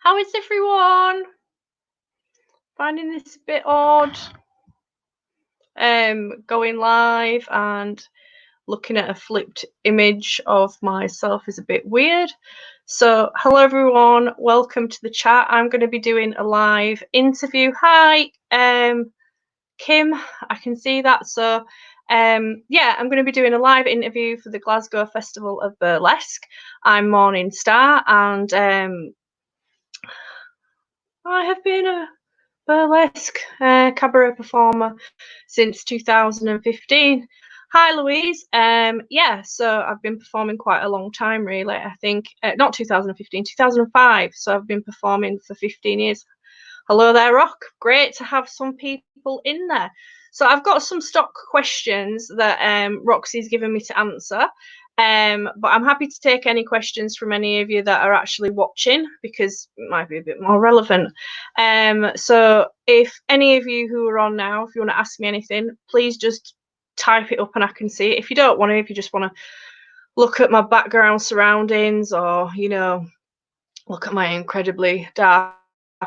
How is everyone? Finding this a bit odd. Going live and looking at a flipped image of myself is a bit weird. So, hello everyone, welcome to the chat. I'm going to be doing a live interview. Hi, Kim, I can see that. So, yeah, I'm going to be doing a live interview for the Glasgow Festival of Burlesque. I'm Morning Star, and I have been a burlesque cabaret performer since 2015. Hi, Louise. Yeah, so I've been performing quite a long time, really. I think not 2015, 2005. So I've been performing for 15 years. Hello there, Rock. Great to have some people in there. So I've got some stock questions that Roxy's given me to answer. But I'm happy to take any questions from any of you that are actually watching because it might be a bit more relevant. So if any of you who are on now, if you want to ask me anything, please just type it up and I can see it. If you don't want to, if you just want to look at my background surroundings or, look at my incredibly dark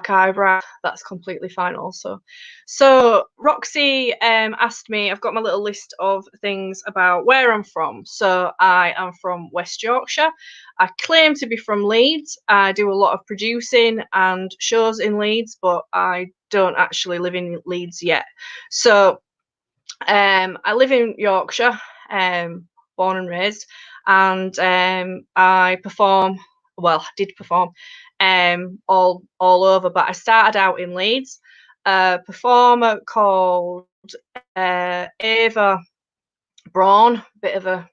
eyebrow, that's completely fine also. So Roxy asked me, I've got my little list of things about where I'm from. So I am from West Yorkshire. I claim to be from Leeds. I do a lot of producing and shows in Leeds, but I don't actually live in Leeds yet. So I live in Yorkshire, born and raised, and I perform. Well, I did perform all over, but I started out in Leeds. A performer called Ava Braun, bit of an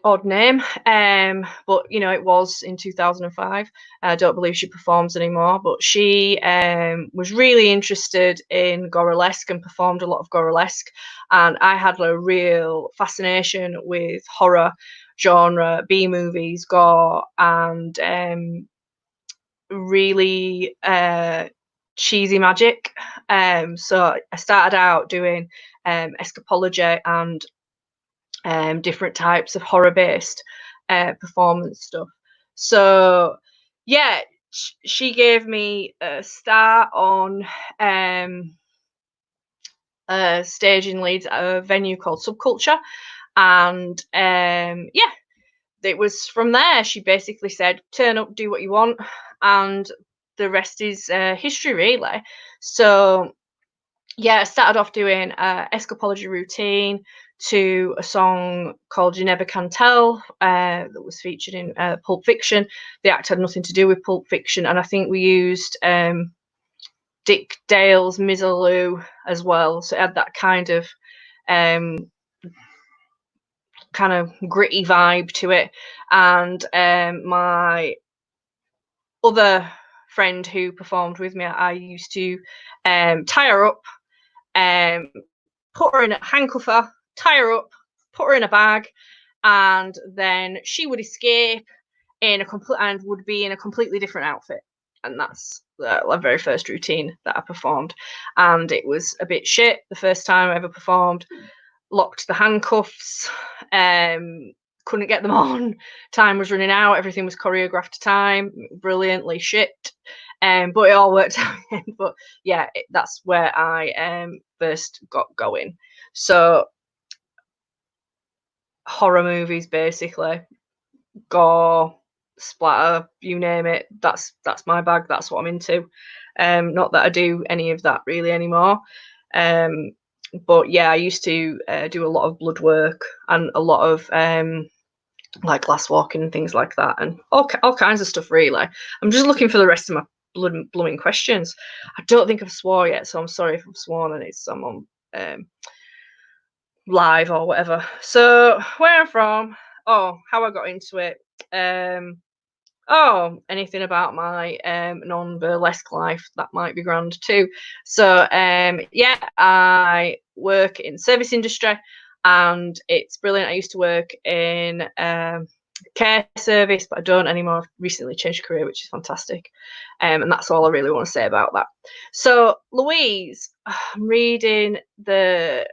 odd name, but it was in 2005. I don't believe she performs anymore, but she was really interested in Gorillesque and performed a lot of Gorillesque, and I had a real fascination with horror genre, B movies, gore, and really cheesy magic. So I started out doing escapology and different types of horror-based performance stuff. So yeah, she gave me a start on a stage in Leeds at a venue called Subculture, and yeah, it was from there. She basically said, "Turn up, do what you want," and the rest is history, really. So yeah, I started off doing escapology routine to a song called You Never Can Tell that was featured in Pulp Fiction. The act had nothing to do with Pulp Fiction, and I think we used Dick Dale's Mizzaloo as well. So it had that kind of gritty vibe to it. And my other friend who performed with me, I used to tie her up, put her in a handcuff her, tie her up, put her in a bag, and then she would escape and would be in a completely different outfit. And that's the very first routine that I performed. And it was a bit shit the first time I ever performed. Locked the handcuffs, couldn't get them on. Time was running out. Everything was choreographed to time. Brilliantly shit. But it all worked out. But yeah, that's where I first got going. So horror movies, basically, gore, splatter, you name it. That's my bag. That's what I'm into. Not that I do any of that really anymore. But yeah, I used to do a lot of blood work and a lot of like glass walking and things like that, and all kinds of stuff. Really, I'm just looking for the rest of my blooming questions. I don't think I've swore yet, so I'm sorry if I've sworn and it's I'm on live or whatever. So where I'm from, how I got into it. Anything about my non-burlesque life, that might be grand too. So yeah, I work in service industry and it's brilliant. I used to work in care service, but I don't anymore. I've recently changed career, which is fantastic. And that's all I really want to say about that. So Louise, I'm reading the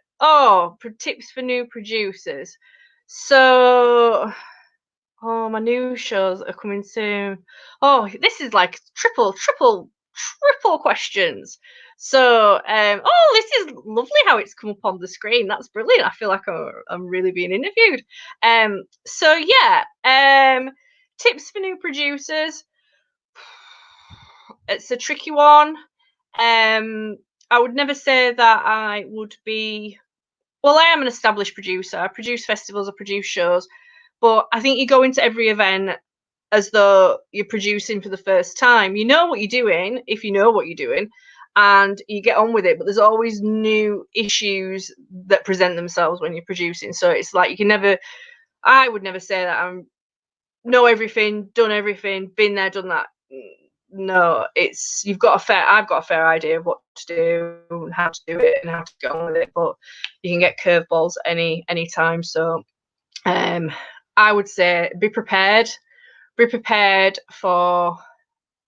tips for new producers. So Oh, my new shows are coming soon. Oh, this is like triple questions. So, oh, this is lovely how it's come up on the screen. That's brilliant. I feel like I'm really being interviewed. So yeah, tips for new producers. It's a tricky one. I would never say that I would be. Well, I am an established producer. I produce festivals, I produce shows, but I think you go into every event as though you're producing for the first time. You know what you're doing if you know what you're doing, and you get on with it. But there's always new issues that present themselves when you're producing. So it's like you can never. I would never say that I'm know everything, done everything, been there, done that. No, it's you've got a fair. I've got a fair idea of what to do and how to do it and how to get on with it. But you can get curveballs any time. So I would say be prepared. Be prepared for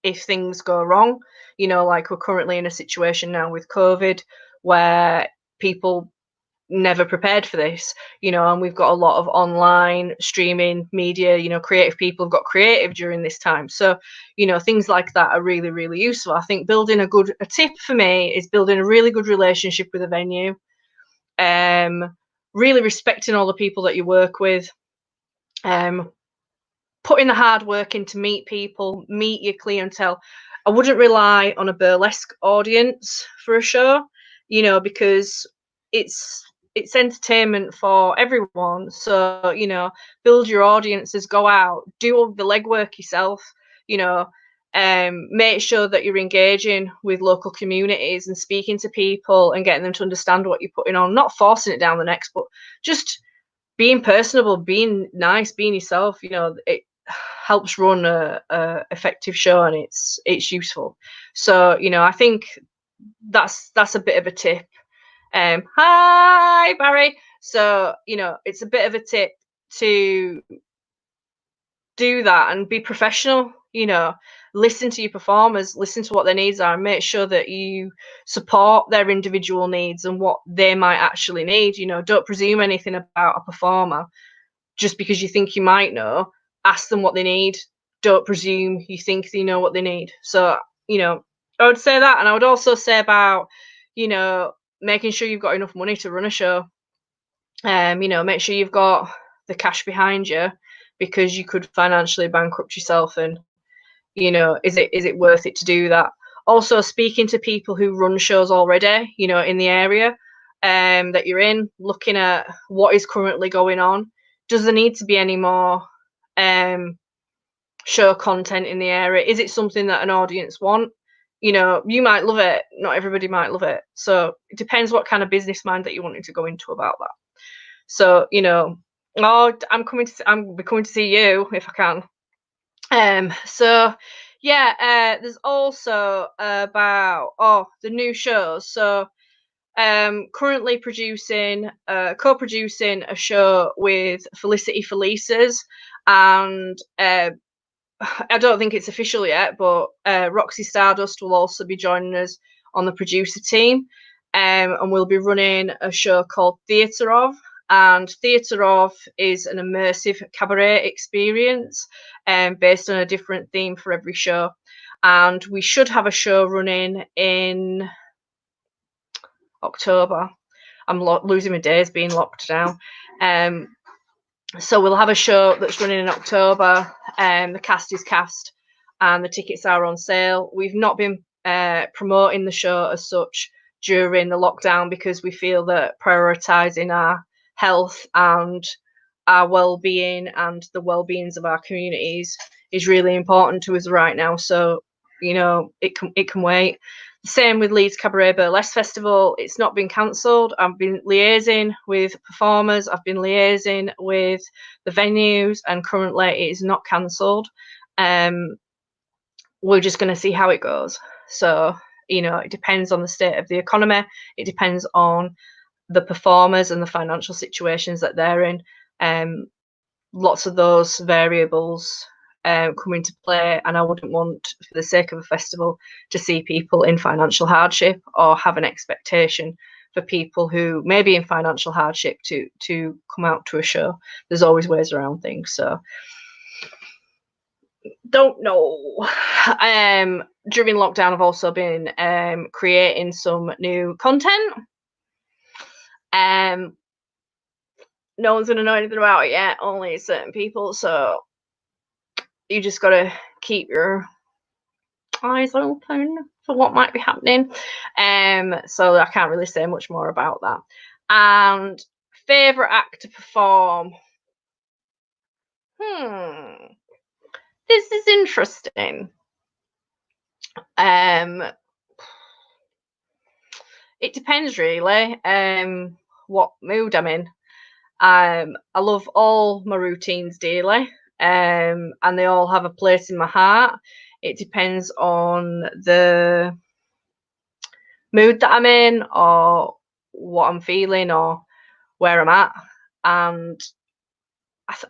if things go wrong. You know, like we're currently in a situation now with COVID where people never prepared for this, you know, and we've got a lot of online streaming media, you know, creative people have got creative during this time. So, you know, things like that are really, really useful. I think building a tip for me is building a really good relationship with a venue, really respecting all the people that you work with, putting the hard work in to meet people, meet your clientele. I wouldn't rely on a burlesque audience for a show, you know, because it's it's entertainment for everyone. So, you know, build your audiences, go out, do all the legwork yourself, you know, make sure that you're engaging with local communities and speaking to people and getting them to understand what you're putting on, not forcing it down the necks, but just being personable, being nice, being yourself, you know, it helps run a effective show and it's useful. So, you know, I think that's a bit of a tip. Hi Barry. So, you know, it's a bit of a tip to do that and be professional, you know, listen to your performers, listen to what their needs are and make sure that you support their individual needs and what they might actually need. You know, don't presume anything about a performer just because you think you might know. Ask them what they need. Don't presume you think they know what they need. So, you know, I would say that. And I would also say about, you know, making sure you've got enough money to run a show. You know, make sure you've got the cash behind you because you could financially bankrupt yourself and, you know, is it worth it to do that? Also speaking to people who run shows already, you know, in the area that you're in, looking at what is currently going on. Does there need to be any more show content in the area? Is it something that an audience want? You know, you might love it, not everybody might love it. So it depends what kind of business mind that you're wanting to go into about that. So, you know, oh, I'm coming to see you if I can. So yeah, there's also about the new shows. So currently co-producing a show with Felicity Felices, and I don't think it's official yet, but Roxy Stardust will also be joining us on the producer team, and we'll be running a show called Theatre of. And Theatre of is an immersive cabaret experience, based on a different theme for every show. And we should have a show running in October. I'm losing my days being locked down. So we'll have a show that's running in October. The cast is cast, and the tickets are on sale. We've not been promoting the show as such during the lockdown because we feel that prioritising our health and our well-being and the well-beings of our communities is really important to us right now. So, you know, it can wait. Same with Leeds Cabaret Burlesque Festival. It's not been cancelled. I've been liaising with performers. I've been liaising with the venues, and currently it is not cancelled. We're just going to see how it goes. So, you know, it depends on the state of the economy. It depends on the performers and the financial situations that they're in. Lots of those variables come into play, and I wouldn't want, for the sake of a festival, to see people in financial hardship or have an expectation for people who may be in financial hardship to come out to a show. There's always ways around things. So don't know. During lockdown, I've also been creating some new content. No one's gonna know anything about it yet, only certain people. So you just gotta keep your eyes open for what might be happening. So I can't really say much more about that. And favorite act to perform. This is interesting. It depends really. What mood I'm in. I love all my routines dearly. And they all have a place in my heart. It depends on the mood that I'm in, or what I'm feeling, or where I'm at. And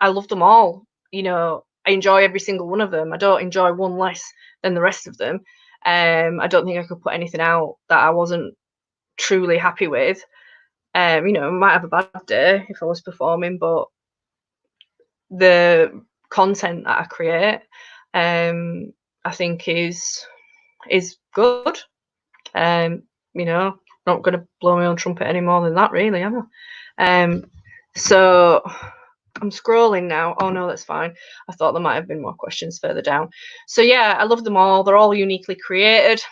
I love them all. You know, I enjoy every single one of them. I don't enjoy one less than the rest of them. I don't think I could put anything out that I wasn't truly happy with. You know, I might have a bad day if I was performing, but the content that I create, I think is good. You know, not going to blow my own trumpet any more than that, really, am I? So I'm scrolling now. Oh no, that's fine. I thought there might have been more questions further down. So yeah, I love them all. They're all uniquely created.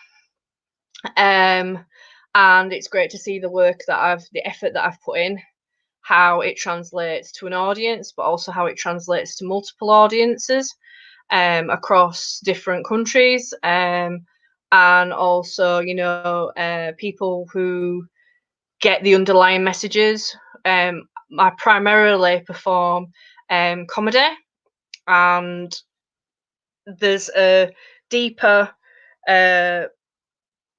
And it's great to see the effort that I've put in, how it translates to an audience, but also how it translates to multiple audiences across different countries. And also, you know, people who get the underlying messages. I primarily perform comedy, and there's a deeper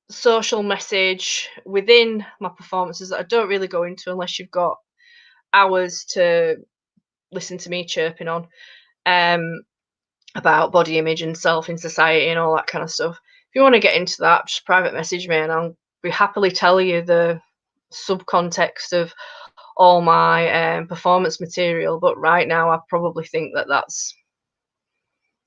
social message within my performances that I don't really go into unless you've got hours to listen to me chirping on about body image and self in society and all that kind of stuff. If you want to get into that, just private message me and I'll be happily tell you the subcontext of all my performance material. But right now, I probably think that that's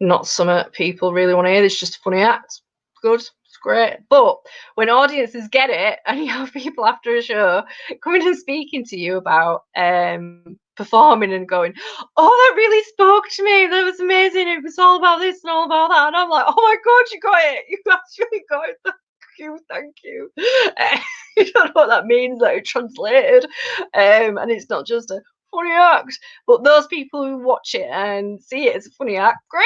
not something people really want to hear. It's just a funny act. Good. It's great. But when audiences get it and you have people after a show coming and speaking to you about performing and going, oh, that really spoke to me. That was amazing. It was all about this and all about that. And I'm like, oh my God, you got it. You actually got it. Thank you. You don't know what that means, that it translated. And it's not just a funny act, but those people who watch it and see it as a funny act, great,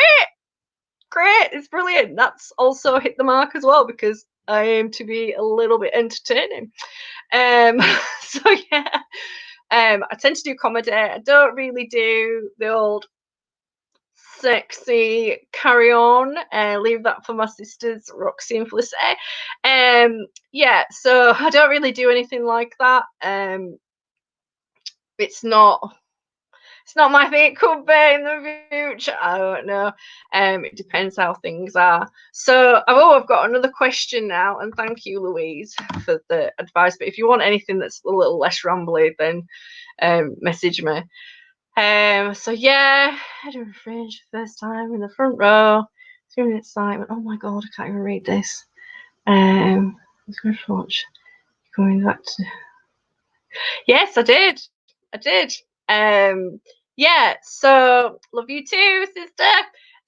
it's brilliant. That's also hit the mark as well, because I aim to be a little bit entertaining. So yeah, I tend to do comedy. I don't really do the old sexy carry on. Leave that for my sisters Roxy and Felicity. Yeah, so I don't really do anything like that. It's not my thing. It could be in the future. I don't know. It depends how things are. So I've got another question now, and thank you, Louise, for the advice. But if you want anything that's a little less rambly, then message me. So yeah, Edinburgh Fringe, first time in the front row. 2 minutes excitement. Oh my God, I can't even read this. I was going to watch. Going back to. Yes, I did. Yeah, so love you too, sister.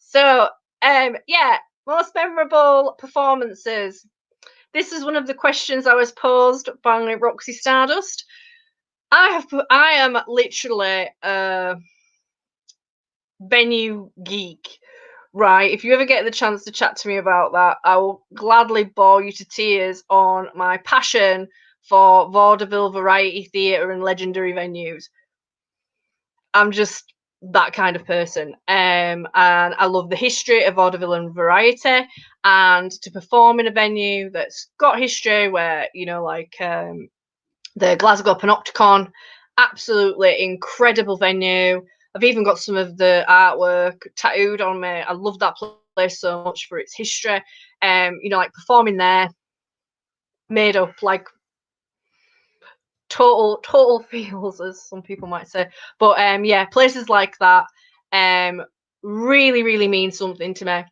So yeah, most memorable performances. This is one of the questions I was posed by Roxy Stardust. I am literally a venue geek, right? If you ever get the chance to chat to me about that, I will gladly bore you to tears on my passion for vaudeville, variety theatre and legendary venues. I'm just that kind of person. And I love the history of vaudeville and variety, and to perform in a venue that's got history, where, you know, like the Glasgow Panopticon, absolutely incredible venue. I've even got some of the artwork tattooed on me. I love that place so much for its history. You know, like performing there, made up like total feels, as some people might say. But yeah, places like that, really, really means something to me.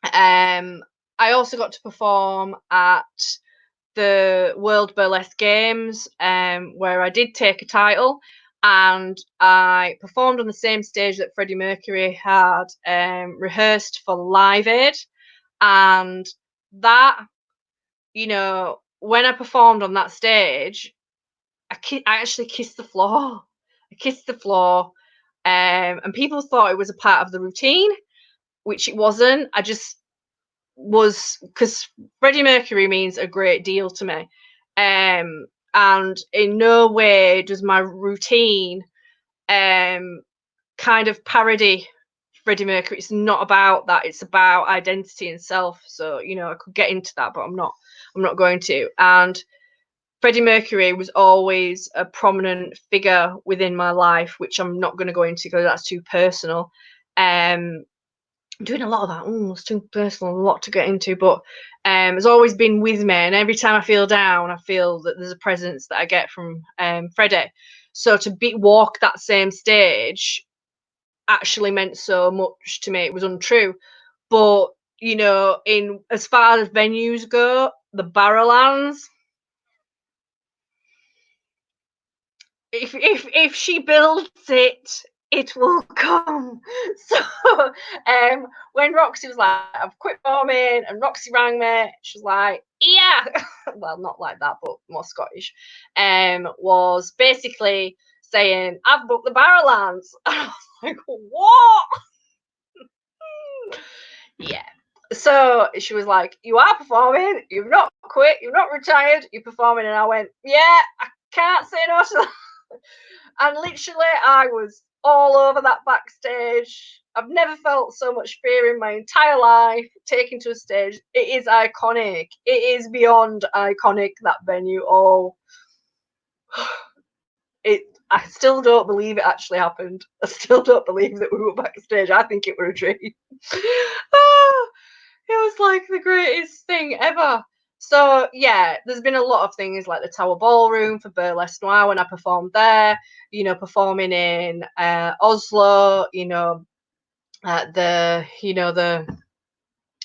I also got to perform at the World Burlesque Games, where I did take a title, and I performed on the same stage that Freddie Mercury had rehearsed for Live Aid, and that, when I performed on that stage, I actually kissed the floor. I kissed the floor, and people thought it was a part of the routine, which it wasn't. I just was, because Freddie Mercury means a great deal to me. And in no way does my routine kind of parody Freddie Mercury. It's not about that. It's about identity and self. So, I could get into that, but I'm not going to. And Freddie Mercury was always a prominent figure within my life, which I'm not going to go into because that's too personal. I'm doing a lot of that. It's too personal, a lot to get into, but it's always been with me. And every time I feel down, I feel that there's a presence that I get from Freddie. So to walk that same stage actually meant so much to me. It was untrue, but in as far as venues go, the Barrowlands. If she builds it, it will come. So when Roxy was like, I've quit performing, and Roxy rang me, she was like, yeah, well, not like that, but more Scottish, was basically saying, I've booked the Barrowlands. And I was like, what? Yeah. So she was like, you are performing, you've not quit, you've not retired, you're performing. And I went, yeah, I can't say no to that. And literally, I was all over that backstage. I've never felt so much fear in my entire life. Taken to a stage, it is iconic. It is beyond iconic, that venue. Oh, I still don't believe it actually happened. I still don't believe that we were backstage. I think it were a dream. Oh, it was like the greatest thing ever. So yeah, there's been a lot of things like the Tower Ballroom for Burlesque Noir when I performed there. Performing in Oslo. The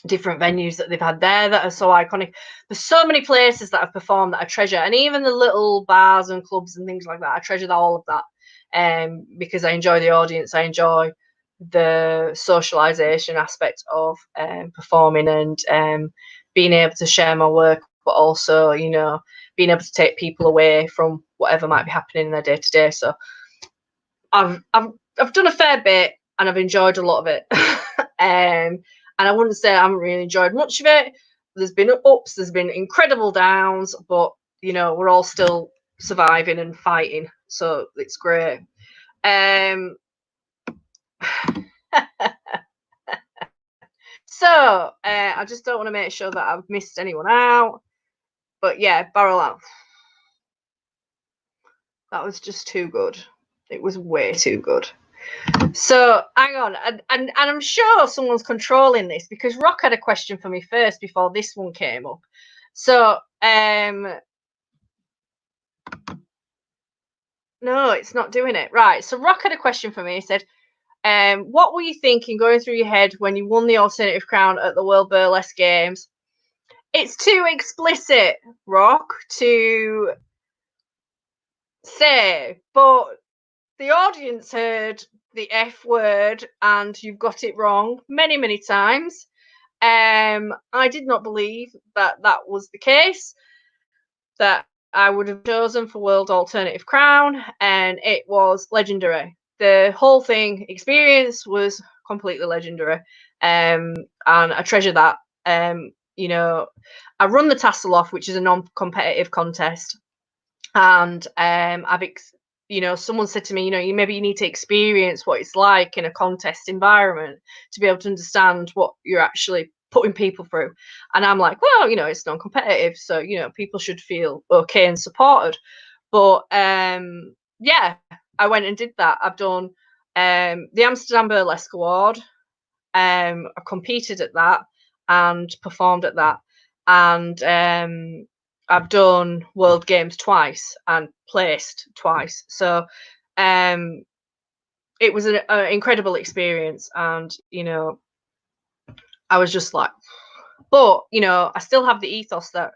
different venues that they've had there that are so iconic. There's so many places that I've performed that I treasure, and even the little bars and clubs and things like that. I treasure all of that, because I enjoy the audience. I enjoy the socialization aspect of performing, and being able to share my work, but also being able to take people away from whatever might be happening in their day to day. So I've done a fair bit, and I've enjoyed a lot of it. And I wouldn't say I haven't really enjoyed much of it. There's been ups, there's been incredible downs, but we're all still surviving and fighting, so it's great. So I just don't want to make sure that I've missed anyone out. But yeah, Barrowlands. That was just too good. It was way too good. So hang on, and I'm sure someone's controlling this, because Rock had a question for me first before this one came up. So no, it's not doing it. Right. So Rock had a question for me. He said, what were you thinking going through your head when you won the alternative crown at the World Burlesque Games? It's too explicit, Rock, to say, but the audience heard the F word and you've got it wrong many, many times. I did not believe that was the case, that I would have chosen for World Alternative Crown, and it was legendary. The whole experience was completely legendary, and I treasure that. I run the Tassel Off, which is a non-competitive contest, and someone said to me, maybe you need to experience what it's like in a contest environment to be able to understand what you're actually putting people through. And I'm like, well, it's non-competitive, so people should feel okay and supported. But yeah, I went and did that. I've done the Amsterdam Burlesque Award. I competed at that and performed at that, and I've done World Games twice and placed twice. So it was an incredible experience, and I was just like, but I still have the ethos that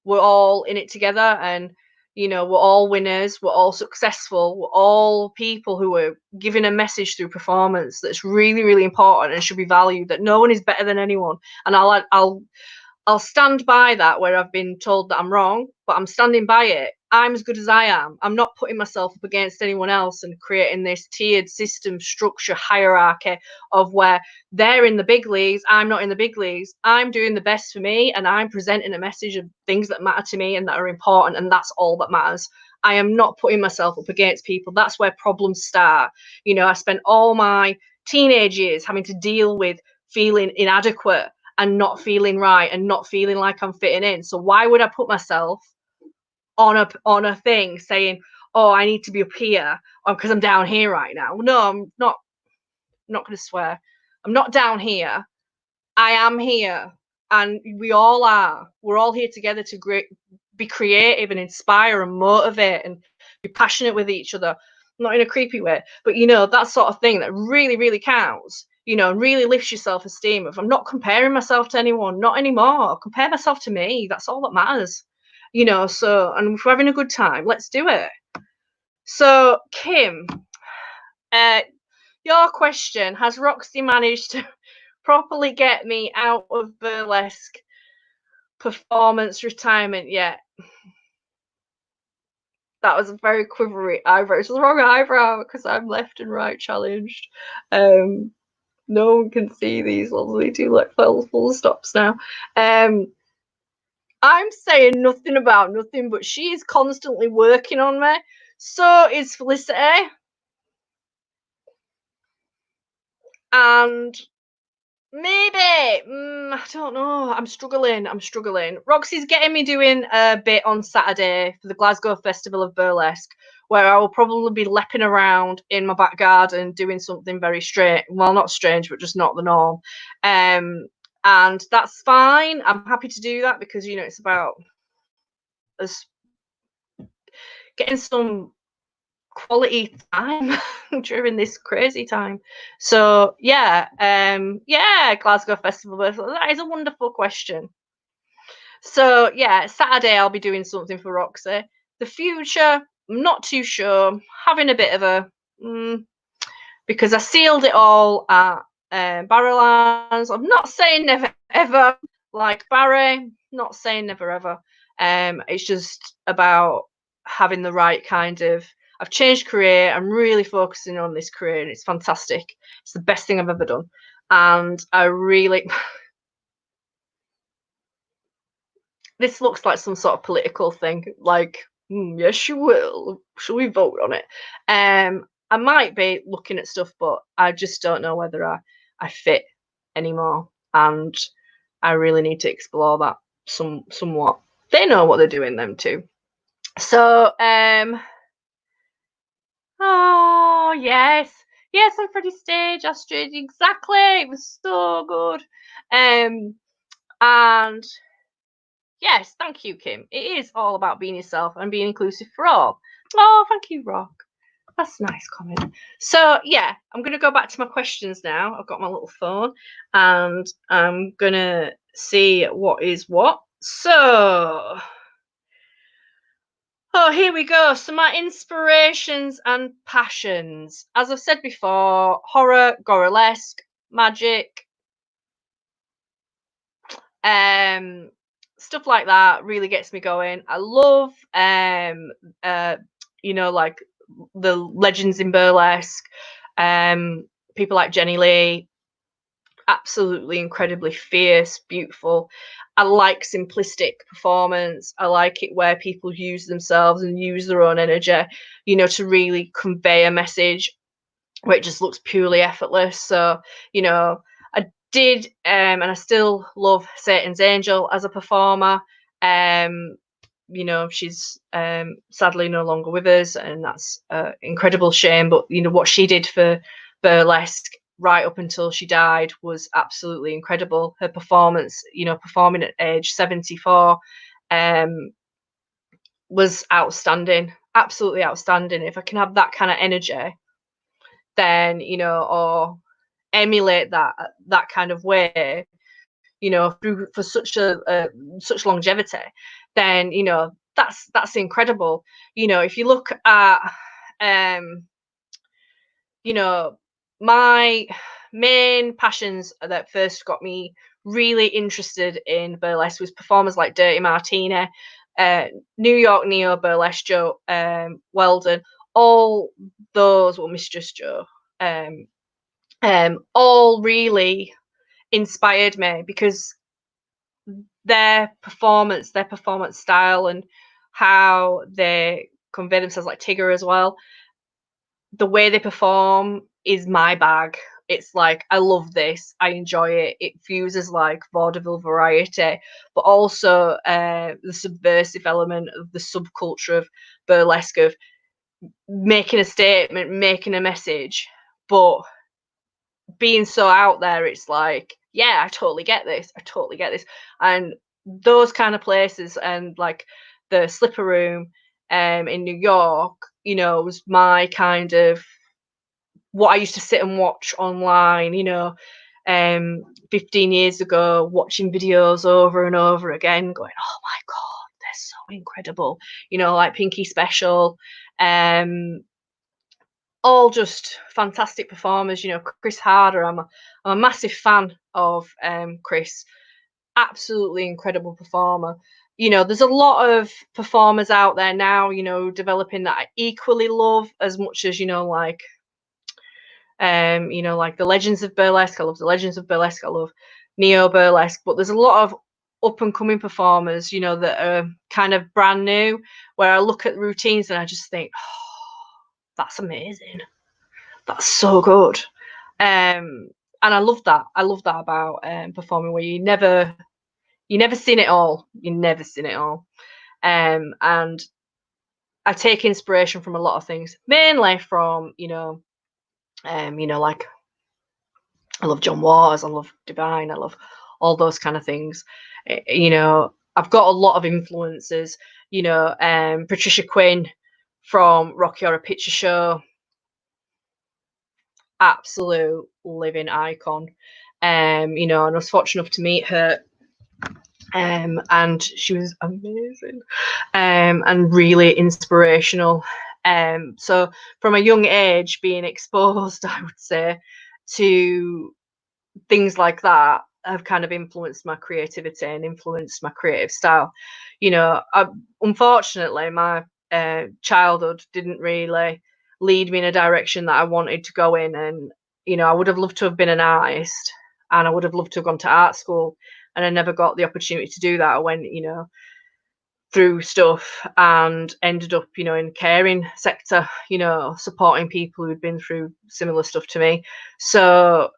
we're all in it together, and we're all winners, we're all successful, we're all people who are giving a message through performance that's really, really important and should be valued. That no one is better than anyone, and I'll stand by that where I've been told that I'm wrong, but I'm standing by it. I'm as good as I am. I'm not putting myself up against anyone else and creating this tiered system, structure, hierarchy of where they're in the big leagues, I'm not in the big leagues. I'm doing the best for me, and I'm presenting a message of things that matter to me and that are important, and that's all that matters. I am not putting myself up against people. That's where problems start. I spent all my teenage years having to deal with feeling inadequate and not feeling right and not feeling like I'm fitting in. So why would I put myself on a thing saying, "Oh, I need to be up here," or because I'm down here right now? No, I'm not. I'm not going to swear. I'm not down here. I am here, and we all are. We're all here together to be creative and inspire and motivate and be passionate with each other. Not in a creepy way, but that sort of thing that really, really counts. Really lifts your self-esteem. If I'm not comparing myself to anyone, not anymore. I'll compare myself to me. That's all that matters. So, and if we're having a good time, let's do it. So, Kim, your question: has Roxy managed to properly get me out of burlesque performance retirement yet? That was a very quivery eyebrow. It's the wrong eyebrow because I'm left and right challenged. No one can see these lovely two like full stops now. I'm saying nothing about nothing, but she is constantly working on me. So is Felicity. And maybe, I don't know. I'm struggling. Roxy's getting me doing a bit on Saturday for the Glasgow Festival of Burlesque, where I will probably be leaping around in my back garden doing something very strange. Well, not strange, but just not the norm. And that's fine. I'm happy to do that because it's about us getting some quality time during this crazy time. So yeah, Glasgow Festival. That is a wonderful question. So yeah, Saturday I'll be doing something for Roxy. The future, I'm not too sure. Having a bit of a because I sealed it all at Barrowlands. I'm not saying never ever like Barry. Not saying never ever. It's just about having the right kind of. I've changed career. I'm really focusing on this career, and it's fantastic. It's the best thing I've ever done, and I really. This looks like some sort of political thing. Like, yes, you will. Shall we vote on it? I might be looking at stuff, but I just don't know whether I fit anymore, and I really need to explore that somewhat. They know what they're doing, them too. So, oh yes, on Freddie's stage, Astrid, exactly. It was so good. And yes, thank you, Kim. It is all about being yourself and being inclusive for all. Oh, thank you, Rock. That's a nice comment. So yeah, I'm gonna go back to my questions now. I've got my little phone and I'm gonna see what is what. So here we go. So my inspirations and passions. As I've said before, horror, gorillesque, magic, stuff like that really gets me going. I love like the legends in burlesque, people like Jenny Lee, absolutely incredibly fierce, beautiful. I like simplistic performance. I like it where people use themselves and use their own energy, to really convey a message where it just looks purely effortless. So, I did, and I still love Satan's Angel as a performer. She's sadly no longer with us, and that's an incredible shame. But what she did for burlesque right up until she died was absolutely incredible. Her performance, performing at age 74, was outstanding, absolutely outstanding. If I can have that kind of energy, then, you know, or emulate that kind of way, you know, through for such longevity, then, you know, that's incredible. You know, if you look at, um, you know, my main passions that first got me really interested in burlesque was performers like Dirty Martini, uh, New York Neo Burlesque Joe Weldon, all those, well, Mistress Joe, um, all really inspired me because their performance style, and how they convey themselves, like Tigger as well, the way they perform is my bag. It's like, I love this. I enjoy it. It fuses like vaudeville variety, but also the subversive element of the subculture of burlesque, of making a statement, making a message, but being so out there. It's like, yeah, I totally get this. I totally get this. And those kind of places, and like the Slipper Room in New York, you know, was my kind of what I used to sit and watch online, you know, 15 years ago, watching videos over and over again, going, oh my God, they're so incredible. You know, like Pinky Special, all just fantastic performers. You know, Chris Harder, I'm a massive fan of Chris. Absolutely incredible performer. You know, there's a lot of performers out there now, you know, developing that I equally love as much as, you know, like the Legends of Burlesque. I love the Legends of Burlesque. I love Neo Burlesque. But there's a lot of up and coming performers, you know, that are kind of brand new, where I look at routines and I just think, oh, that's amazing. That's so good. And I love that. I love that about performing, where you never seen it all. You never seen it all. And I take inspiration from a lot of things, mainly from, like, I love John Waters, I love Divine, I love all those kind of things. You know, I've got a lot of influences. You know, Patricia Quinn from Rocky Horror Picture Show, absolute living icon. You know, and I was fortunate enough to meet her, and she was amazing, and really inspirational. So from a young age, being exposed, I would say, to things like that have kind of influenced my creativity and influenced my creative style. You know, unfortunately, my childhood didn't really lead me in a direction that I wanted to go in. And, you know, I would have loved to have been an artist, and I would have loved to have gone to art school, and I never got the opportunity to do that. I went, you know, through stuff and ended up, you know, in caring sector, you know, supporting people who'd been through similar stuff to me. So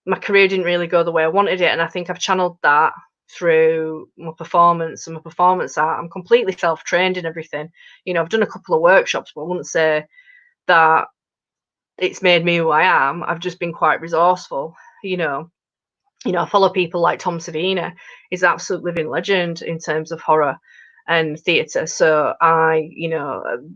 my career didn't really go the way I wanted it, and I think I've channeled that through my performance and my performance art. I'm completely self-trained in everything. You know, I've done a couple of workshops, but I wouldn't say that it's made me who I am. I've just been quite resourceful. I follow people like Tom Savini. He's an absolute living legend in terms of horror and theatre. So I,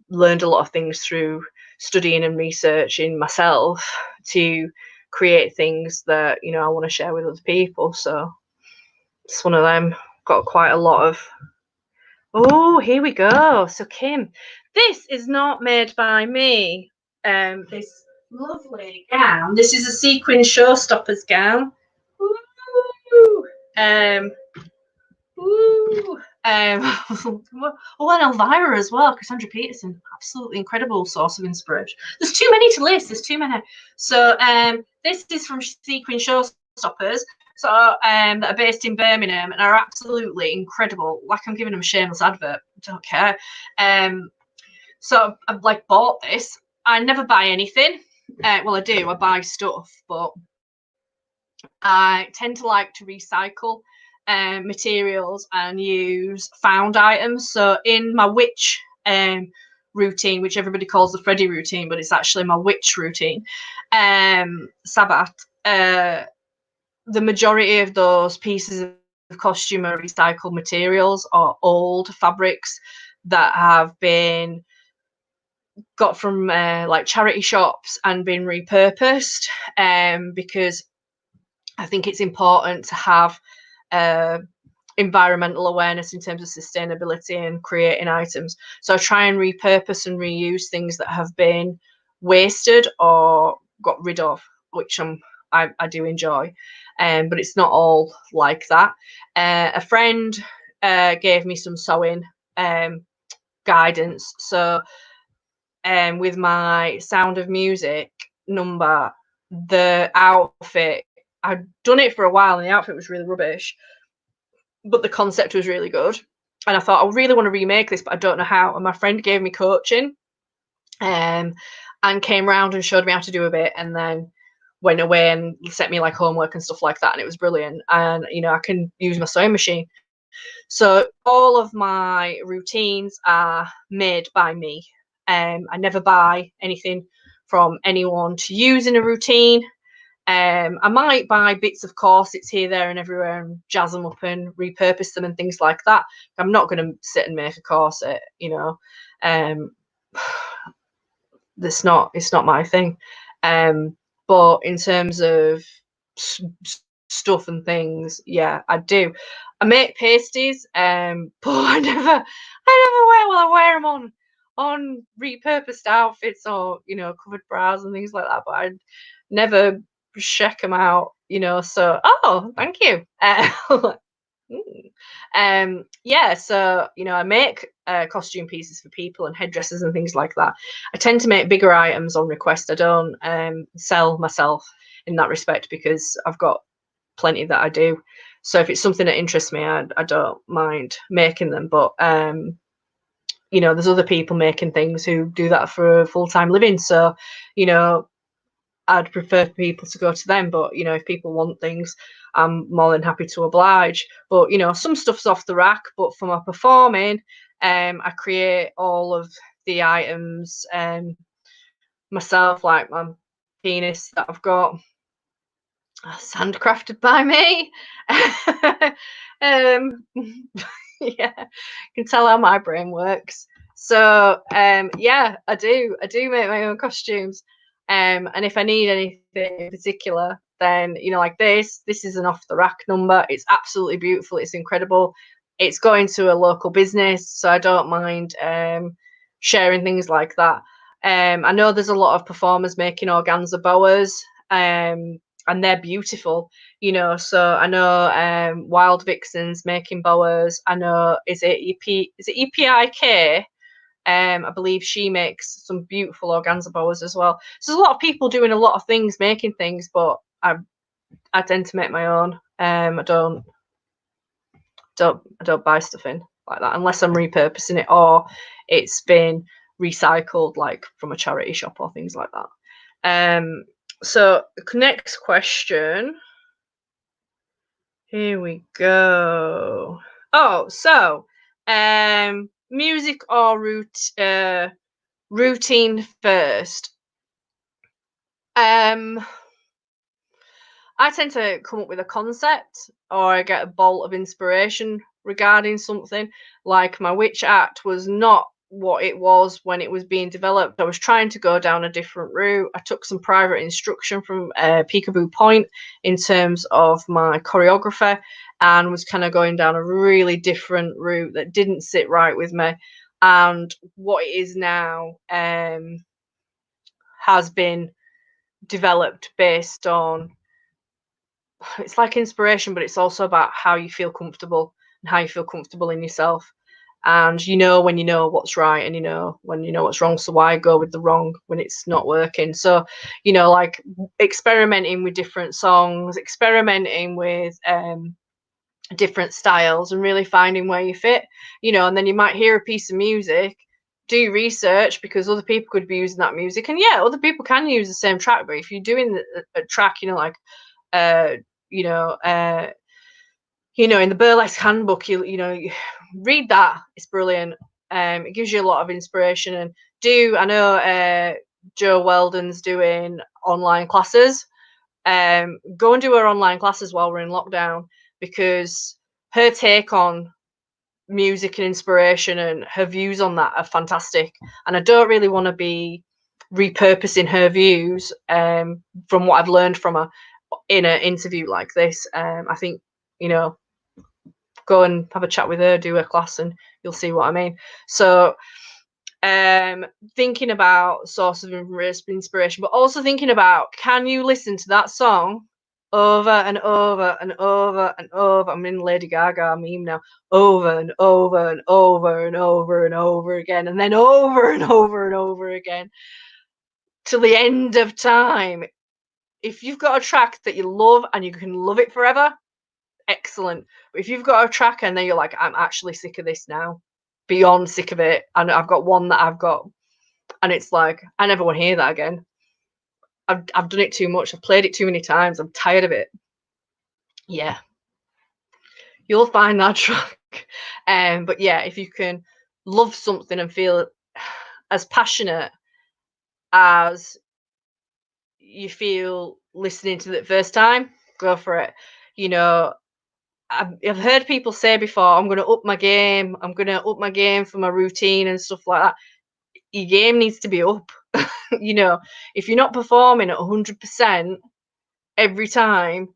learned a lot of things through studying and researching myself to create things that, I want to share with other people. So it's one of them. Got quite a lot of. Oh, here we go. So Kim, this is not made by me. This lovely gown. This is a sequin showstoppers gown. Ooh. Ooh. Oh, and Elvira as well. Cassandra Peterson, absolutely incredible source of inspiration. There's too many to list. There's too many. So this is from Sequin Showstoppers. So that are based in Birmingham and are absolutely incredible. Like, I'm giving them a shameless advert. I don't care. So I've like bought this. I never buy anything. Well, I do. I buy stuff, but I tend to like to recycle materials and use found items. So in my witch routine, which everybody calls the Freddy routine, but it's actually my witch routine, Sabbath, the majority of those pieces of costume are recycled materials or old fabrics that have been got from like charity shops and been repurposed, because I think it's important to have environmental awareness in terms of sustainability and creating items. So I try and repurpose and reuse things that have been wasted or got rid of, which I do enjoy, but it's not all like that. A friend gave me some sewing guidance. So with my Sound of Music number, the outfit, I'd done it for a while and the outfit was really rubbish, but the concept was really good. And I thought, I really want to remake this, but I don't know how. And my friend gave me coaching, and came round and showed me how to do a bit, and then went away and set me like homework and stuff like that. And it was brilliant. And, you know, I can use my sewing machine. So all of my routines are made by me. I never buy anything from anyone to use in a routine. I might buy bits of corsets here, there, and everywhere and jazz them up and repurpose them and things like that. I'm not going to sit and make a corset, you know. It's not my thing. But in terms of stuff and things, yeah, I do. I make pasties, but I never wear. Well, I wear them on repurposed outfits or, you know, covered bras and things like that. But I never check them out, you know. So, oh, thank you. Yeah, so, you know, I make costume pieces for people and headdresses and things like that. I tend to make bigger items on request. I don't sell myself in that respect because I've got plenty that I do. So if it's something that interests me, I don't mind making them. But you know, there's other people making things who do that for a full-time living. So, you know, I'd prefer people to go to them. But, you know, if people want things, I'm more than happy to oblige. But, you know, some stuff's off the rack. But for my performing, I create all of the items myself, like my penis that I've got handcrafted by me. Yeah, you can tell how my brain works. So yeah, I do make my own costumes. And if I need anything in particular, then, you know, like this is an off the rack number. It's absolutely beautiful. It's incredible. It's going to a local business, so I don't mind sharing things like that. I know there's a lot of performers making organza boas, and they're beautiful, you know. So I know Wild Vixens making boas. I know, is it EPIK? I believe she makes some beautiful organza boas as well. So there's a lot of people doing a lot of things, making things, but I tend to make my own. I don't buy stuff in like that unless I'm repurposing it or it's been recycled, like from a charity shop or things like that. So next question. Here we go. Oh, so music or routine first. I tend to come up with a concept or I get a bolt of inspiration regarding something. Like my witch act was not what it was when it was being developed. I was trying to go down a different route. I took some private instruction from Peekaboo Point in terms of my choreographer and was kind of going down a really different route that didn't sit right with me. And what it is now has been developed based on, it's like inspiration, but it's also about how you feel comfortable and how you feel comfortable in yourself. And you know when you know what's right, and you know when you know what's wrong. So why go with the wrong when it's not working? So, you know, like experimenting with different songs, experimenting with different styles, and really finding where you fit. You know, and then you might hear a piece of music, do research because other people could be using that music, and yeah, other people can use the same track. But if you're doing a track, you know, like you know, in the Burlesque Handbook, you know, you read that. It's brilliant. It gives you a lot of inspiration. And I know Jo Weldon's doing online classes. Go and do her online classes while we're in lockdown, because her take on music and inspiration, and her views on that are fantastic. And I don't really want to be repurposing her views from what I've learned from her in an interview like this. I think, you know, go and have a chat with her, do her class, and you'll see what I mean. So thinking about sources of inspiration, but also thinking about, can you listen to that song over and over and over and over? I'm in Lady Gaga meme now. Over and over and over and over and over again, and then over and over and over again till the end of time. If you've got a track that you love and you can love it forever, excellent. But if you've got a track and then you're like, I'm actually sick of this now, beyond sick of it, and I've got one that I've got, and it's like, I never want to hear that again. I've done it too much. I've played it too many times. I'm tired of it. Yeah, you'll find that track. But yeah, if you can love something and feel as passionate as you feel listening to it first time, go for it. You know, I've heard people say before, I'm going to up my game. I'm going to up my game for my routine and stuff like that. Your game needs to be up. You know, if you're not performing at 100% every time,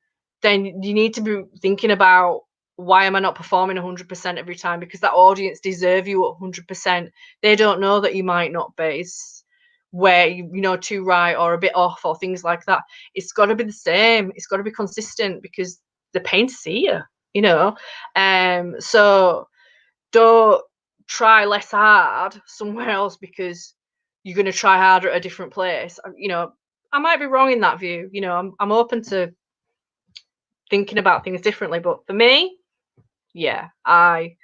then you need to be thinking about, why am I not performing 100% every time? Because that audience deserve you at 100%. They don't know that you might not be, where you know, too right or a bit off or things like that. It's got to be the same. It's got to be consistent, because they're paying to see you. You know, so don't try less hard somewhere else because you're going to try harder at a different place. You know, I might be wrong in that view. You know, I'm open to thinking about things differently, but for me, yeah, I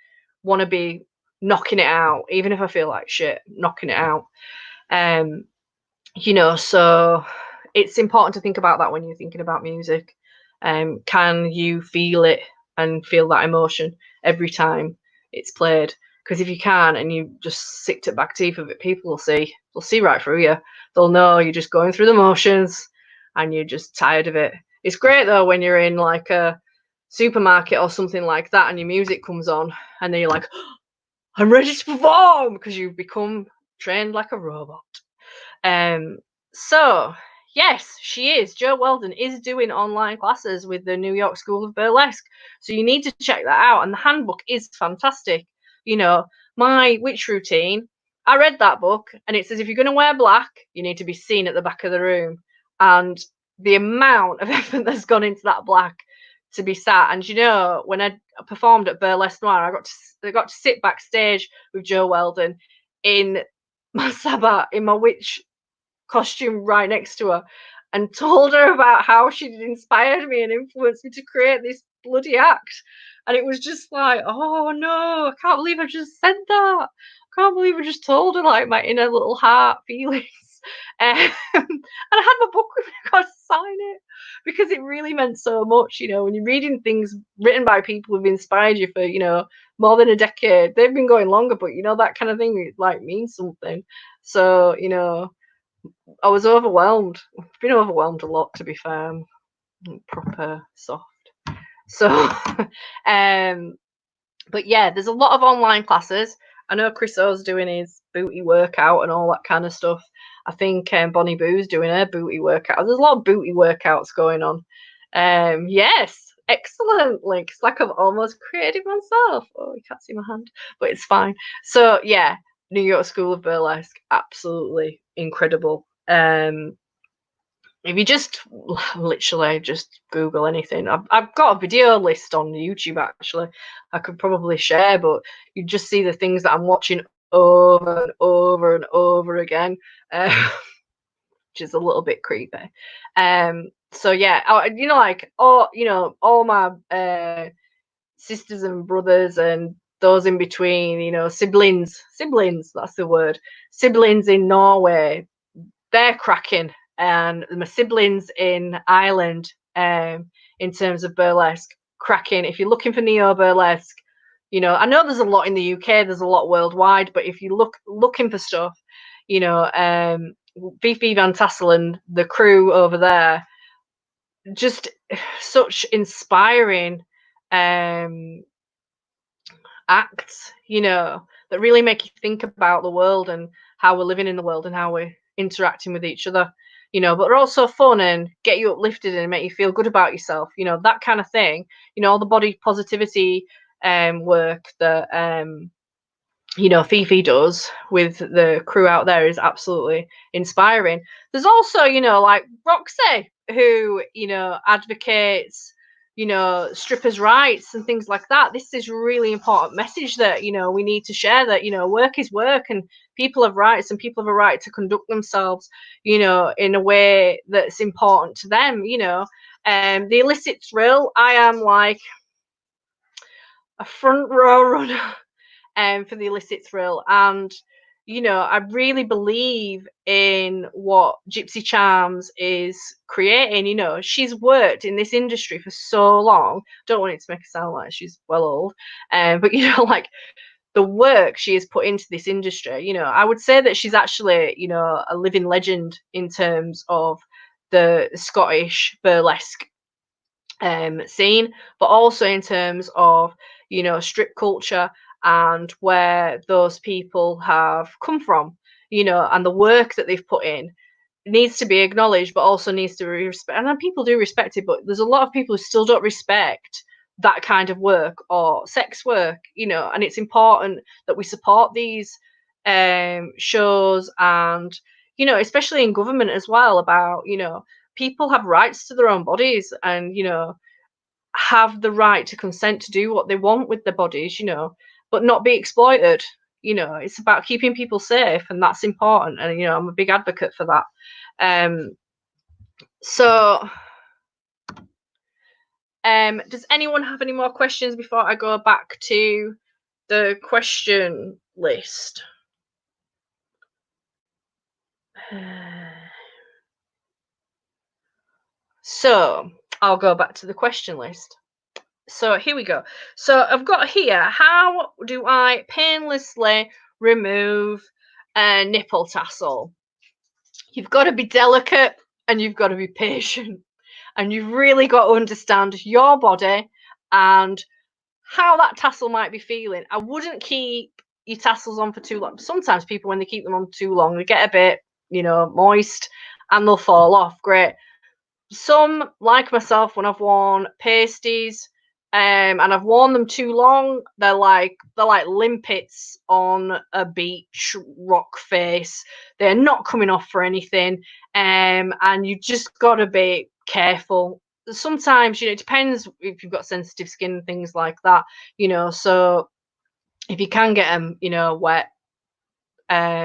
want to be knocking it out, even if I feel like shit, knocking it out. You know, so it's important to think about that when you're thinking about music. Can you feel it and feel that emotion every time it's played? Because if you can and you just sit to back teeth of it, people will see. They'll see right through you. They'll know you're just going through the motions and you're just tired of it. It's great though when you're in like a supermarket or something like that and your music comes on and then you're like, I'm ready to perform, because you've become trained like a robot. So yes, she is. Jo Weldon is doing online classes with the New York School of Burlesque. So you need to check that out. And the handbook is fantastic. You know, my witch routine, I read that book and it says if you're going to wear black, you need to be seen at the back of the room. And the amount of effort that's gone into that black to be sat. And you know, when I performed at Burlesque Noir, I got to sit backstage with Jo Weldon in my sabbat, in my witch costume right next to her, and told her about how she'd inspired me and influenced me to create this bloody act. And it was just like, oh no, I can't believe I just said that. I can't believe I just told her like my inner little heart feelings. And I had my book with me, I got to sign it, because it really meant so much. You know, when you're reading things written by people who've inspired you for, you know, more than a decade, they've been going longer, but you know, that kind of thing like means something. So, you know, I was overwhelmed. I've been overwhelmed a lot, to be fair. I'm proper soft. So, but yeah, there's a lot of online classes. I know Chris O's doing his booty workout and all that kind of stuff. I think Bonnie Boo's doing her booty workout. There's a lot of booty workouts going on. Yes, excellent links. Like I've almost created myself. Oh, you can't see my hand, but it's fine. So yeah, New York School of Burlesque, absolutely incredible. If you just literally just Google anything, I've got a video list on YouTube actually. I could probably share, but you just see the things that I'm watching over and over and over again, which is a little bit creepy. So yeah, you know, like all my sisters and brothers and those in between, you know, siblings. That's the word. Siblings in Norway, they're cracking. And my siblings in Ireland, in terms of burlesque, cracking. If you're looking for neo burlesque, you know, I know there's a lot in the UK, there's a lot worldwide, but if you looking for stuff, you know, Fifi Van Tassel and the crew over there, just such inspiring acts, that really make you think about the world and how we're living in the world and how we're interacting with each other, but they're also fun and get you uplifted and make you feel good about yourself, that kind of thing, all the body positivity work that Fifi does with the crew out there is absolutely inspiring. There's also, like Roxy, who, advocates, strippers' rights and things like that. This is a really important message that, we need to share, that, work is work and people have rights and people have a right to conduct themselves, in a way that's important to them, the illicit thrill. I am like a front row runner for the illicit thrill. And, I really believe in what Gypsy Charms is creating. She's worked in this industry for so long. Don't want it to make her sound like she's well old. But, like the work she has put into this industry, I would say that she's actually, a living legend in terms of the Scottish burlesque scene, but also in terms of, strip culture and where those people have come from, and the work that they've put in needs to be acknowledged, but also needs to be respected. And people do respect it, but there's a lot of people who still don't respect that kind of work or sex work, and it's important that we support these shows and, especially in government as well, about, people have rights to their own bodies and, have the right to consent to do what they want with their bodies, but not be exploited. It's about keeping people safe, and that's important. And I'm a big advocate for that. So, does anyone have any more questions before I go back to the question list? So, I'll go back to the question list. So here we go. So I've got here, how do I painlessly remove a nipple tassel? You've got to be delicate and you've got to be patient. And you've really got to understand your body and how that tassel might be feeling. I wouldn't keep your tassels on for too long. Sometimes people, when they keep them on too long, they get a bit, moist and they'll fall off. Great. Some, like myself, when I've worn pasties, and I've worn them too long, they're like limpets on a beach rock face. They're not coming off for anything, and you just gotta be careful. Sometimes, it depends if you've got sensitive skin and things like that, so if you can get them, wet,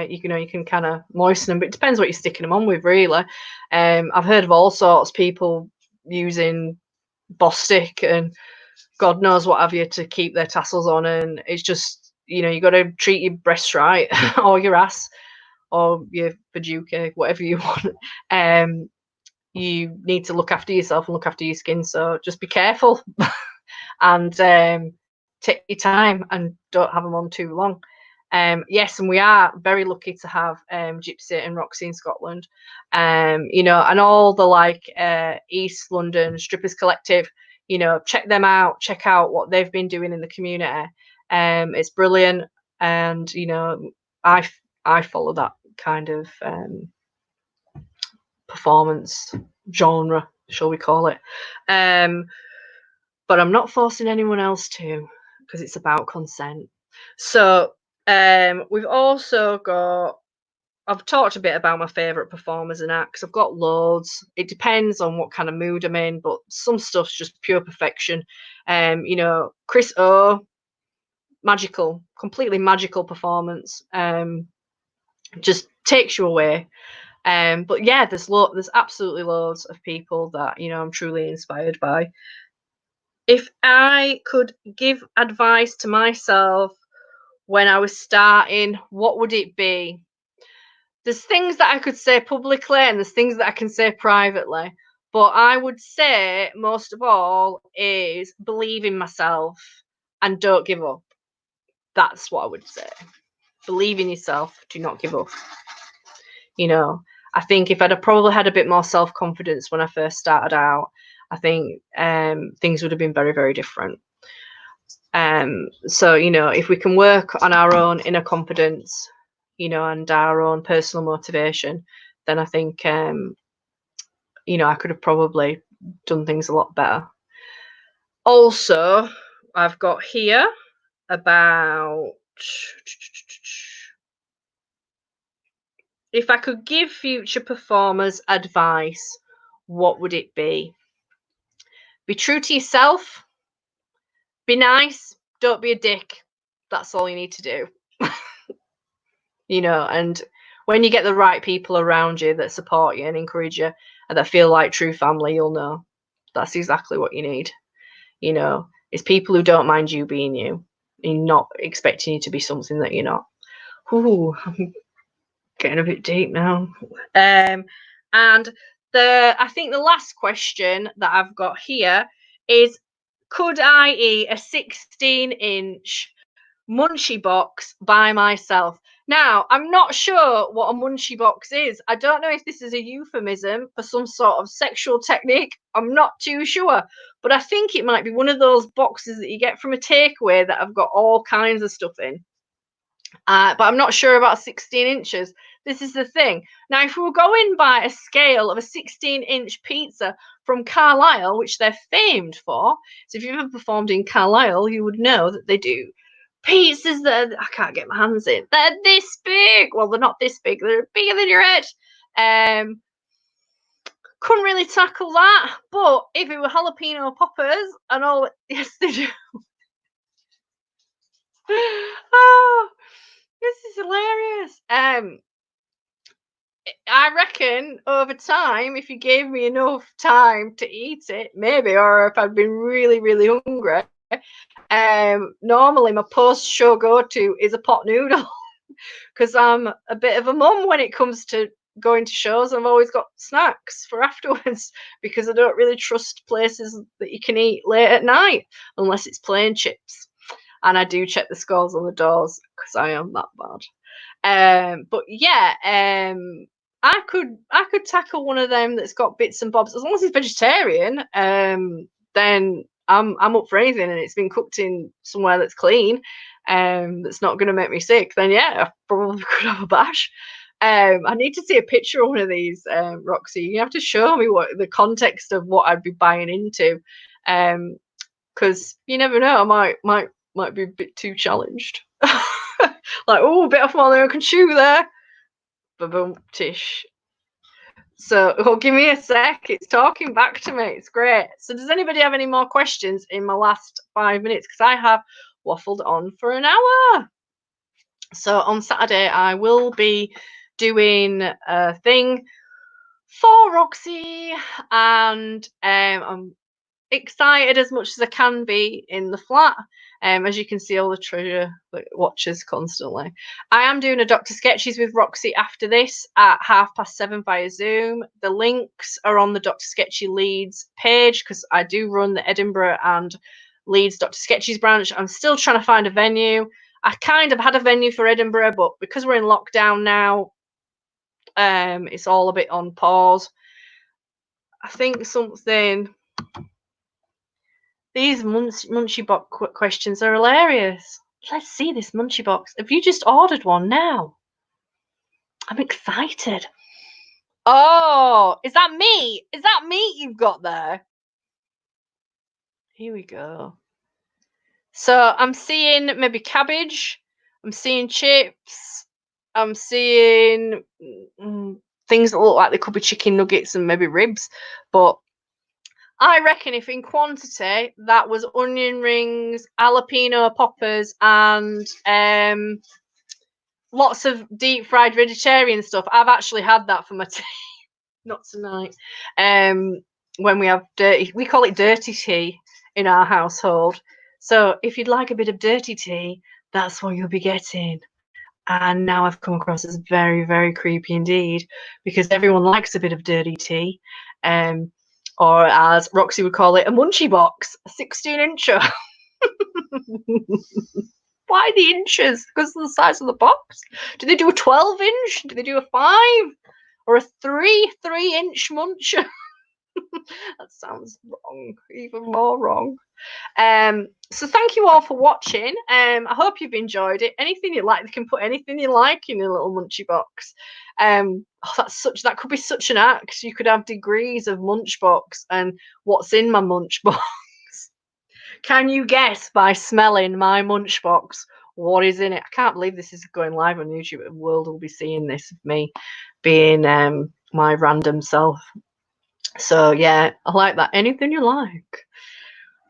you can kind of moisten them, but it depends what you're sticking them on with, really. I've heard of all sorts, people using Bostik and God knows what have you to keep their tassels on, and it's just, you got to treat your breasts right, or your ass, or your bajuka, whatever you want. You need to look after yourself and look after your skin, so just be careful and take your time and don't have them on too long. Yes, and we are very lucky to have Gypsy and Roxy in Scotland, and all the East London Strippers Collective. Check them out. Check out what they've been doing in the community. It's brilliant, and I follow that kind of performance genre, shall we call it? But I'm not forcing anyone else to, because it's about consent. So we've also got, I've talked a bit about my favourite performers and acts. I've got loads. It depends on what kind of mood I'm in, but some stuff's just pure perfection. Chris O, magical, completely magical performance. Just takes you away. But yeah, there's absolutely loads of people that I'm truly inspired by. If I could give advice to myself when I was starting, what would it be? There's things that I could say publicly and there's things that I can say privately. But I would say, most of all, is believe in myself and don't give up. That's what I would say. Believe in yourself. Do not give up. I think if I'd have probably had a bit more self-confidence when I first started out, I think things would have been very, very different. So, you know, if we can work on our own inner confidence, you know, and our own personal motivation, then I think, you know, I could have probably done things a lot better. Also, I've got here about if I could give future performers advice, what would it be? Be true to yourself. Be nice. Don't be a dick. That's all you need to do. You know, and when you get the right people around you that support you and encourage you and that feel like true family, you'll know that's exactly what you need. You know, it's people who don't mind you being you and not expecting you to be something that you're not. Ooh, I'm getting a bit deep now. And I think the last question that I've got here is, could I eat a 16-inch munchie box by myself? Now, I'm not sure what a munchie box is. I don't know if this is a euphemism for some sort of sexual technique. I'm not too sure. But I think it might be one of those boxes that you get from a takeaway that have got all kinds of stuff in. But I'm not sure about 16 inches. This is the thing. Now, if we were going by a scale of a 16-inch pizza from Carlisle, which they're famed for, so if you've ever performed in Carlisle, you would know that they do pizzas that I can't get my hands in. They're this big. Well, they're not this big. They're bigger than your head. Couldn't really tackle that. But if it were jalapeno poppers and all, yes, they do. Oh, this is hilarious. I reckon over time, if you gave me enough time to eat it, maybe, or if I'd been really, really hungry, normally my post-show go-to is a pot noodle because I'm a bit of a mum when it comes to going to shows. I've always got snacks for afterwards because I don't really trust places that you can eat late at night unless it's plain chips. And I do check the scores on the doors because I am that bad. But yeah, I could tackle one of them that's got bits and bobs as long as it's vegetarian. Then I'm up for anything, and it's been cooked in somewhere that's clean, that's not going to make me sick. Then yeah, I probably could have a bash. I need to see a picture of one of these, Roxy. You have to show me what the context of what I'd be buying into, because you never know. I might be a bit too challenged. Like, oh, a bit off more than I can chew there. Ba-boom, tish. So, oh, give me a sec. It's talking back to me. It's great. So, does anybody have any more questions in my last 5 minutes? Because I have waffled on for an hour. So, on Saturday, I will be doing a thing for Roxy, and I'm excited as much as I can be in the flat. As you can see, all the treasure watches constantly. I am doing a Dr. Sketches with Roxy after this at 7:30 via Zoom. The links are on the Dr. Sketchy Leeds page because I do run the Edinburgh and Leeds Dr. Sketches branch. I'm still trying to find a venue. I kind of had a venue for Edinburgh, but because we're in lockdown now, it's all a bit on pause. I think something. These munchie box questions are hilarious. Let's see this munchie box. Have you just ordered one now? I'm excited. Oh, is that meat? Is that meat you've got there? Here we go. So I'm seeing maybe cabbage. I'm seeing chips. I'm seeing things that look like they could be chicken nuggets and maybe ribs. But I reckon if in quantity, that was onion rings, jalapeno poppers, and lots of deep fried vegetarian stuff. I've actually had that for my tea. Not tonight. When we have we call it dirty tea in our household. So if you'd like a bit of dirty tea, that's what you'll be getting. And now I've come across as very, very creepy indeed, because everyone likes a bit of dirty tea. Or as Roxy would call it, a munchie box, a 16-incher. Why the inches? Because of the size of the box? Do they do a 12-inch? Do they do a 5? Or a 3-inch muncher? That sounds wrong, even more wrong. So thank you all for watching. I hope you've enjoyed it. Anything you like, you can put anything you like in a little munchie box. That could be such an act. You could have degrees of Munchbox and what's in my Munchbox. Can you guess by smelling my Munchbox what is in it? I can't believe this is going live on YouTube. The world will be seeing this of me being my random self. So yeah, I like that. Anything you like.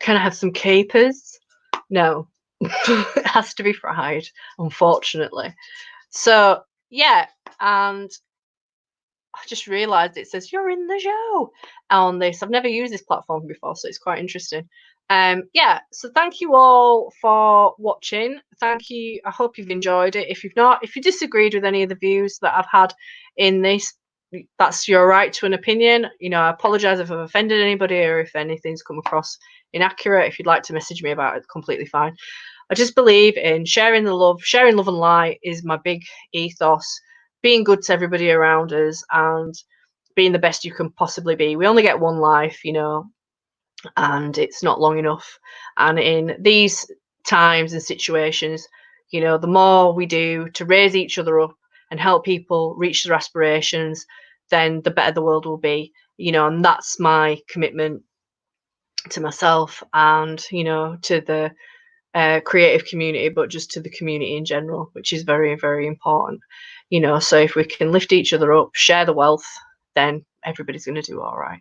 Can I have some capers? No. It has to be fried, unfortunately. So yeah, and I just realised it says you're in the show on this. I've never used this platform before, so it's quite interesting. Yeah, so thank you all for watching. Thank you. I hope you've enjoyed it. If you've not, if you disagreed with any of the views that I've had in this, that's your right to an opinion. You know, I apologise if I've offended anybody or if anything's come across inaccurate. If you'd like to message me about it, completely fine. I just believe in sharing the love. Sharing love and light is my big ethos. Being good to everybody around us and being the best you can possibly be. We only get one life, you know, and it's not long enough. And in these times and situations, you know, the more we do to raise each other up and help people reach their aspirations, then the better the world will be, you know, and that's my commitment to myself and, you know, to the creative community, but just to the community in general, which is very, very important. You know, so if we can lift each other up, share the wealth, then everybody's going to do all right.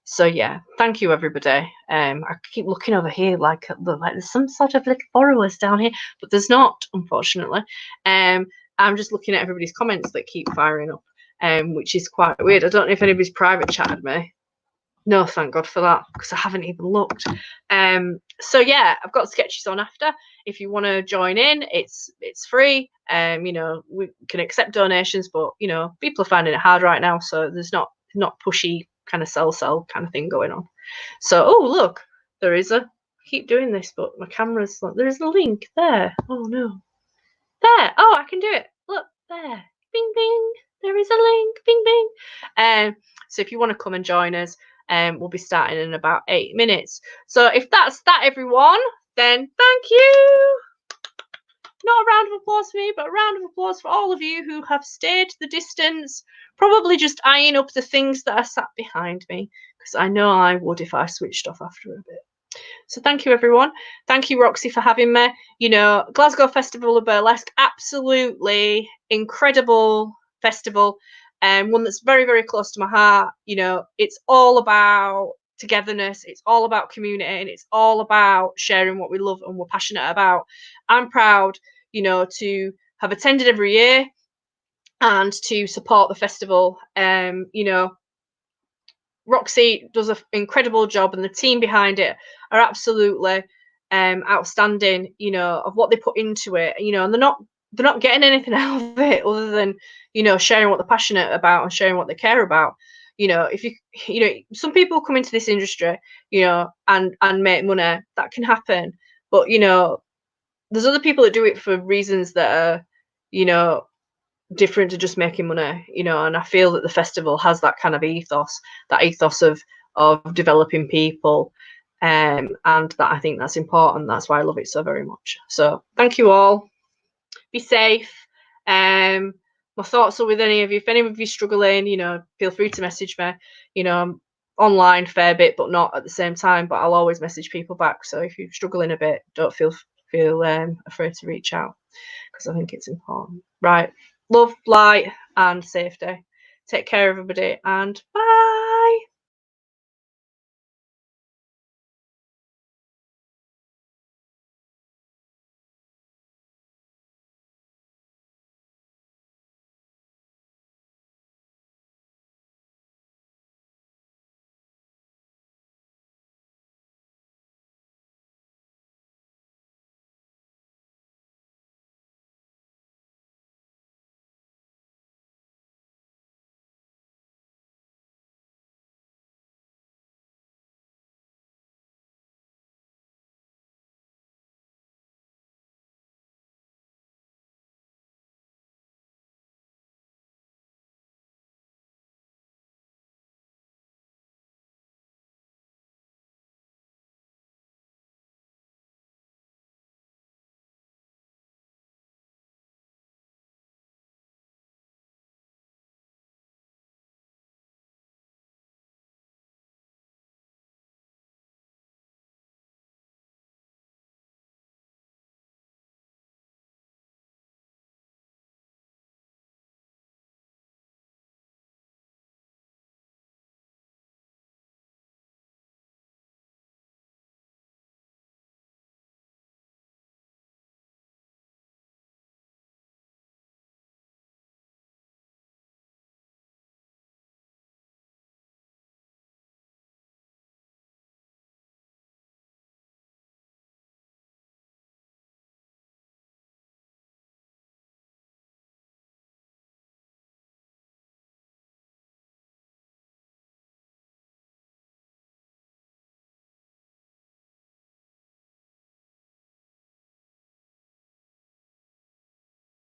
So yeah, thank you everybody. I keep looking over here like there's some sort of little borrowers down here, but there's not, unfortunately. I'm just looking at everybody's comments that keep firing up, which is quite weird. I don't know if anybody's private chatted me. No, thank God for that, because I haven't even looked. So yeah, I've got sketches on after. If you want to join in, it's free. You know, we can accept donations, but you know, people are finding it hard right now, so there's not pushy kind of sell kind of thing going on. So oh look, there is a. I keep doing this, but my camera's like there's a link there. Oh no, there. Oh, I can do it. Look there. Bing bing. There is a link. Bing bing. So if you want to come and join us. We'll be starting in about 8 minutes. So if that's that, everyone, then thank you. Not a round of applause for me, but a round of applause for all of you who have stayed the distance, probably just eyeing up the things that are sat behind me, because I know I would if I switched off after a bit. So thank you, everyone. Thank you, Roxy, for having me. You know, Glasgow Festival of Burlesque, absolutely incredible festival. One that's very, very close to my heart. You know, it's all about togetherness, it's all about community, and it's all about sharing what we love and we're passionate about. I'm proud, you know, to have attended every year and to support the festival. You know, Roxy does an incredible job, and the team behind it are absolutely outstanding. You know, of what they put into it. You know, and they're not getting anything out of it other than, you know, sharing what they're passionate about and sharing what they care about. You know, if you know, some people come into this industry, you know, and make money. That can happen, but you know, there's other people that do it for reasons that are, you know, different to just making money, you know. And I feel that the festival has that kind of ethos, that ethos of developing people, and that I think that's important. That's why I love it so very much. So thank you all. Be safe. My thoughts are with any of you. If any of you struggling, you know, feel free to message me. You know, I'm online fair bit, but not at the same time. But I'll always message people back. So if you're struggling a bit, don't feel afraid to reach out, because I think it's important. Right. Love, light, and safety. Take care, everybody, and bye.